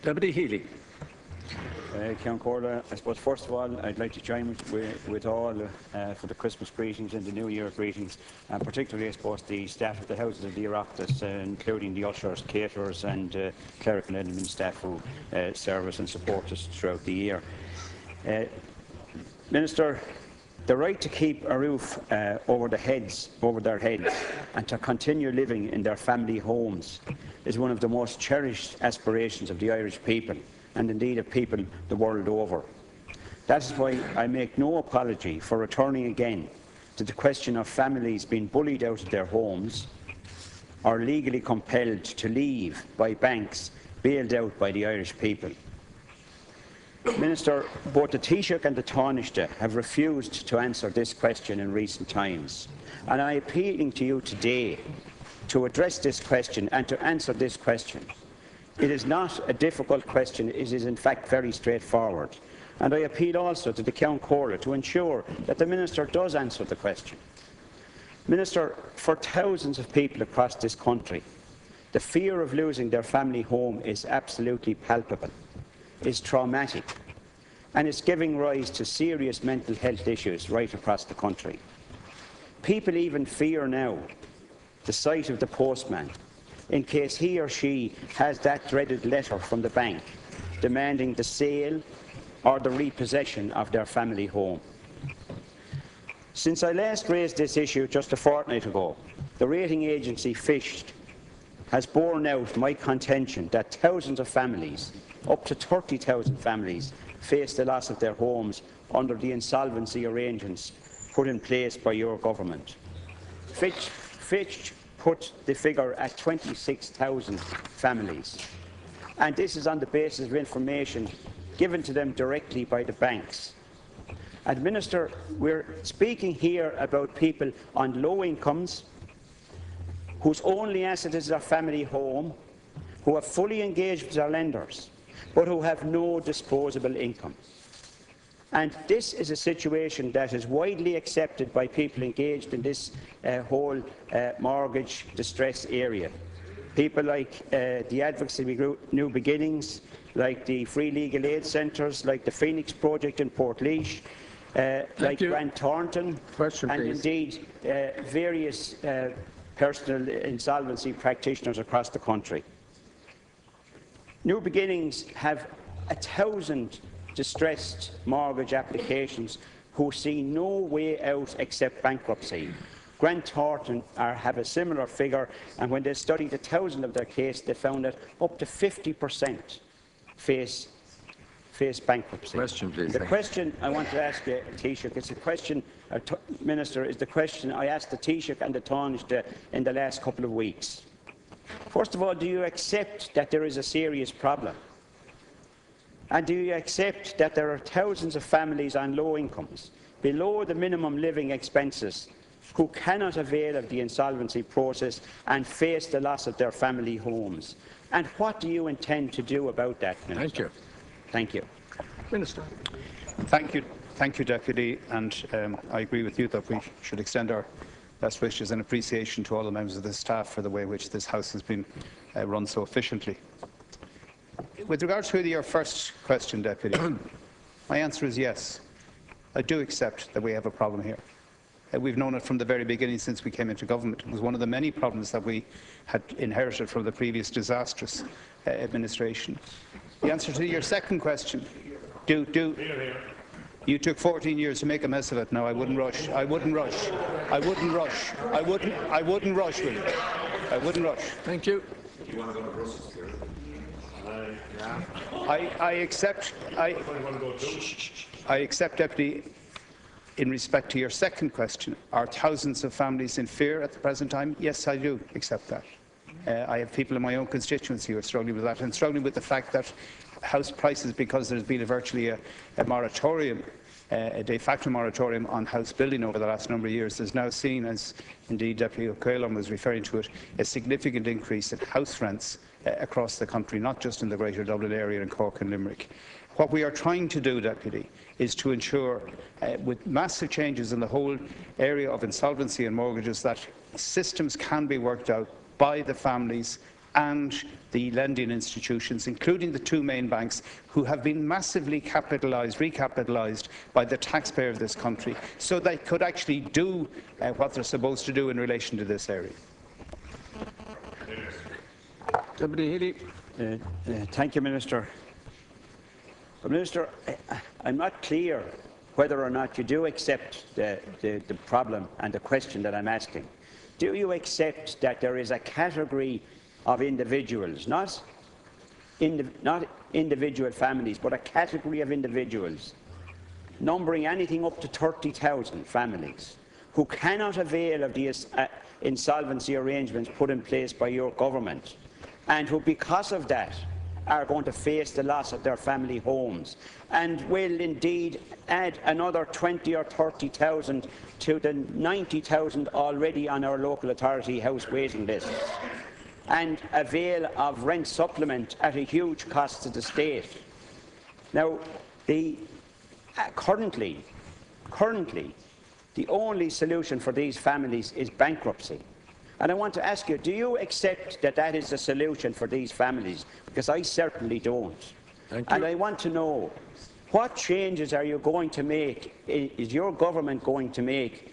Deputy Healy. Count Corda, I suppose first of all I'd like to join with all for the Christmas greetings and the New Year greetings, and particularly I suppose the staff of the Houses of the Oireachtas, including the ushers, caterers and clerical and admin staff who serve us and support us throughout the year. Minister, the right to keep a roof over their heads and to continue living in their family homes is one of the most cherished aspirations of the Irish people, and indeed of people the world over. That is why I make no apology for returning again to the question of families being bullied out of their homes or legally compelled to leave by banks bailed out by the Irish people. Minister, both the Taoiseach and the Taoiseach have refused to answer this question in recent times, and I am appealing to you today to address this question and to answer this question. It is not a difficult question, it is in fact very straightforward. And I appeal also to the Count Corda to ensure that the Minister does answer the question. Minister, for thousands of people across this country, the fear of losing their family home is absolutely palpable, is traumatic, and is giving rise to serious mental health issues right across the country. People even fear now the sight of the postman, in case he or she has that dreaded letter from the bank demanding the sale or the repossession of their family home. Since I last raised this issue just a fortnight ago, the rating agency Fitch has borne out my contention that thousands of families, up to 30,000 families, face the loss of their homes under the insolvency arrangements put in place by your government. Fitch put the figure at 26,000 families, and this is on the basis of information given to them directly by the banks. And Minister, we're speaking here about people on low incomes, whose only asset is their family home, who have fully engaged with their lenders, but who have no disposable income. And this is a situation that is widely accepted by people engaged in this whole mortgage distress area. People like the Advocacy Group New Beginnings, like the Free Legal Aid Centres, like the Phoenix Project in Portlaoise, like Grant Thornton, and indeed various personal insolvency practitioners across the country. New Beginnings have 1,000 distressed mortgage applications who see no way out except bankruptcy. Grant Thornton have a similar figure, and when they studied 1,000 of their cases, they found that up to 50% face bankruptcy. Question, please. The question I want to ask you, Taoiseach, it's a question, Minister, is the question I asked the Taoiseach and the Taoiseach in the last couple of weeks. First of all, do you accept that there is a serious problem? And do you accept that there are thousands of families on low incomes, below the minimum living expenses, who cannot avail of the insolvency process and face the loss of their family homes? And what do you intend to do about that, Minister? Thank you. Thank you. Minister. Thank you, Deputy. And I agree with you that we should extend our best wishes and appreciation to all the members of the staff for the way in which this House has been run so efficiently. With regard to your first question, Deputy, my answer is yes. I do accept that we have a problem here. We've known it from the very beginning since we came into government. It was one of the many problems that we had inherited from the previous disastrous administration. The answer to your second question, you took 14 years to make a mess of it. No, I wouldn't rush. I wouldn't rush. I wouldn't rush. I wouldn't rush, really. I wouldn't rush. Thank you. I accept, Deputy, in respect to your second question, are thousands of families in fear at the present time? Yes, I do accept that. I have people in my own constituency who are struggling with that, and struggling with the fact that house prices, because there's been virtually a moratorium, a de facto moratorium on house building over the last number of years, has now seen, as indeed Deputy O'Callaghan was referring to it, a significant increase in house rents across the country, not just in the Greater Dublin area and Cork and Limerick. What we are trying to do, Deputy, is to ensure, with massive changes in the whole area of insolvency and mortgages, that systems can be worked out by the families and the lending institutions, including the two main banks, who have been massively recapitalised by the taxpayer of this country, so they could actually do what they're supposed to do in relation to this area. Deputy Healy. Thank you, Minister. But Minister, I'm not clear whether or not you do accept the problem and the question that I'm asking. Do you accept that there is a category of individuals, not individual families, but a category of individuals, numbering anything up to 30,000 families, who cannot avail of the insolvency arrangements put in place by your government, and who, because of that, are going to face the loss of their family homes, and will indeed add another 20 or 30,000 to the 90,000 already on our local authority house waiting lists, and avail of rent supplement at a huge cost to the state. Now, currently, the only solution for these families is bankruptcy. And I want to ask you, do you accept that that is a solution for these families? Because I certainly don't. Thank you. And I want to know, what changes are you going to make, is your government going to make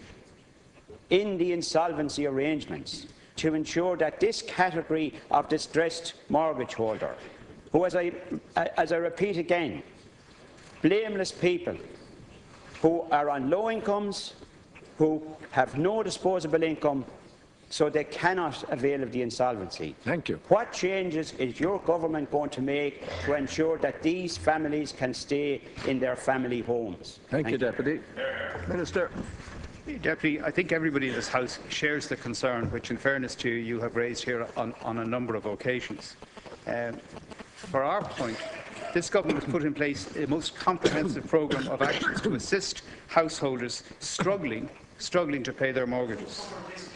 in the insolvency arrangements to ensure that this category of distressed mortgage holder, who, as I repeat again, blameless people who are on low incomes, who have no disposable income, so they cannot avail of the insolvency. Thank you. What changes is your government going to make to ensure that these families can stay in their family homes? Thank you, Deputy. Minister. Deputy, I think everybody in this House shares the concern, which in fairness to you, you have raised here on a number of occasions. For our point, this government has put in place the most comprehensive programme of actions to assist householders struggling to pay their mortgages.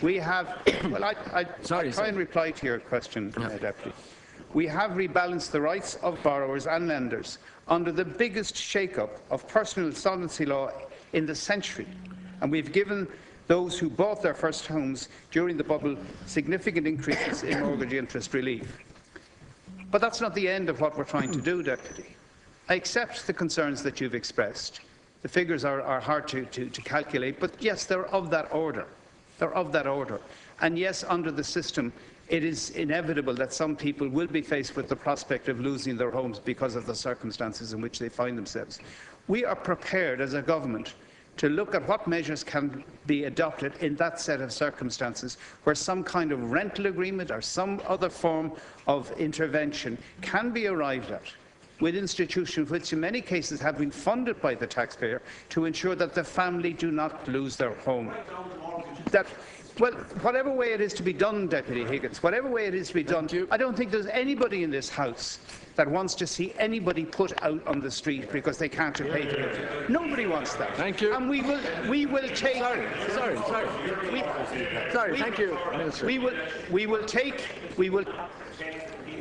We have, well, I try and reply to your question, Deputy. We have rebalanced the rights of borrowers and lenders under the biggest shake-up of personal insolvency law in the century, and we've given those who bought their first homes during the bubble significant increases in mortgage interest relief. But that's not the end of what we're trying to do, Deputy. I accept the concerns that you've expressed. The figures are hard to calculate, but yes, they're of that order. They're of that order. And yes, under the system, it is inevitable that some people will be faced with the prospect of losing their homes because of the circumstances in which they find themselves. We are prepared as a government to look at what measures can be adopted in that set of circumstances where some kind of rental agreement or some other form of intervention can be arrived at with institutions which in many cases have been funded by the taxpayer to ensure that the family do not lose their home. Well, whatever way it is to be done, Deputy Higgins, whatever way it is to be done, I don't think there's anybody in this House that wants to see anybody put out on the street because they can't pay for it. Nobody wants that. Thank you. And we will take... Sorry. Thank you, Minister. We will take...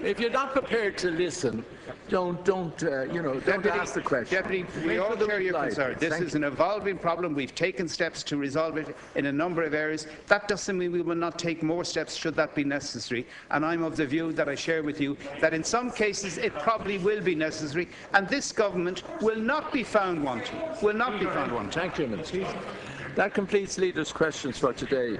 If you're not prepared to listen, don't ask the question. Deputy, we all share your concern. This is an evolving problem. We've taken steps to resolve it in a number of areas. That doesn't mean we will not take more steps should that be necessary. And I'm of the view that I share with you that in some cases it probably will be necessary, and this government will not be found wanting. Will not be found wanting. Thank you, Minister. That completes leaders' questions for today.